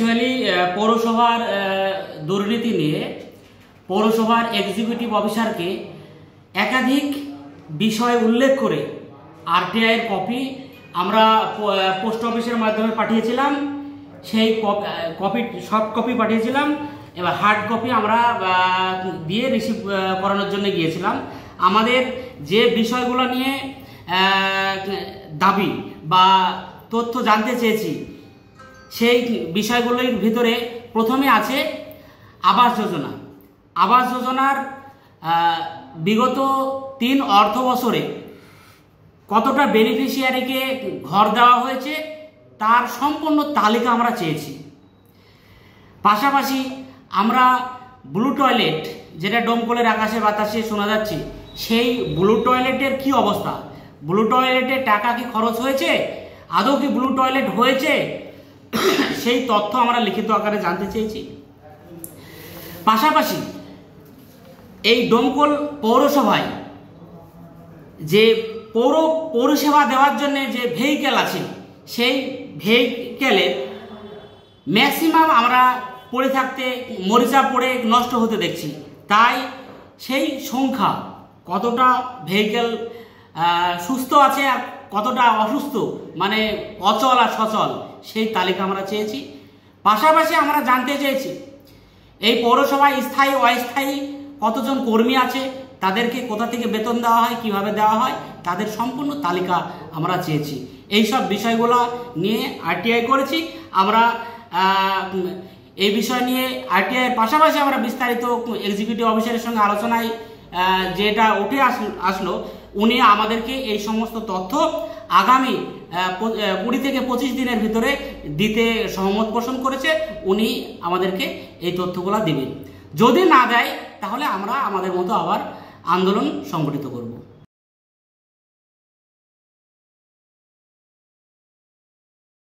Actually পৌরসভার দুর্নীতি নিয়ে পৌরসভার এক্সিকিউটিভ অফিসারকে একাধিক বিষয় উল্লেখ করে আরটিআইয়ের কপি আমরা পোস্ট অফিসের মাধ্যমে পাঠিয়েছিলাম। সেই কপি সফট কপি পাঠিয়েছিলাম, এবার হার্ড কপি আমরা দিয়ে রিসিভ করানোর জন্য গিয়েছিলাম। আমাদের যে বিষয়গুলো নিয়ে দাবি বা তথ্য জানতে চেয়েছি সেই বিষয়গুলোর ভিতরে প্রথমে আছে আবাস যোজনা। আবাস যোজনার বিগত 3 অর্থ বছরে কতটা বেনিফিশিয়ারিকে ঘর দেওয়া হয়েছে তার সম্পূর্ণ তালিকা আমরা চেয়েছি। পাশাপাশি আমরা ব্লু টয়লেট, যেটা ডোমকলের আকাশে বাতাসে শোনা যাচ্ছে, সেই ব্লু টয়লেটের কি অবস্থা, ব্লু টয়লেটে টাকা কি খরচ হয়েছে, আদৌ কি ব্লু টয়লেট হয়েছে, সেই তথ্য আমরা লিখিত আকারে জানতে চেয়েছি। পাশাপাশি এই ডোমকল পৌরসভায় যে পৌরসেবা দেওয়ার জন্য যে ভেহিক্যাল আছে, সেই ভেহিক্যালের ম্যাক্সিমাম আমরা পড়ে থাকতে মরিচা পড়ে নষ্ট হতে দেখছি। তাই সেই সংখ্যা কতটা ভেহিক্যাল সুস্থ আছে আর কতটা অসুস্থ, মানে অচল আর সচল, সেই তালিকা আমরা চেয়েছি। পাশাপাশি আমরা জানতে চেয়েছি এই পৌরসভায় স্থায়ী অস্থায়ী কতজন কর্মী আছে, তাদেরকে কোথা থেকে বেতন দেওয়া হয়, কিভাবে দেওয়া হয়, তাদের সম্পূর্ণ তালিকা আমরা চেয়েছি। এই সব বিষয়গুলো নিয়ে আরটিআই করেছি আমরা। এই বিষয় নিয়ে আরটিআইয়ের পাশাপাশি আমরা বিস্তারিত এক্সিকিউটিভ অফিসারের সঙ্গে আলোচনায় যেটা উঠে আসলো, উনি আমাদেরকে এই সমস্ত তথ্য আগামী 20 থেকে 25 দিনের ভিতরে দিতে সহমত পোষণ করেছে। উনি আমাদেরকে এই তথ্যগুলো দিবেন। যদি না দেয় তাহলে আমরা আমাদের মতো আবার আন্দোলন সংগঠিত করব।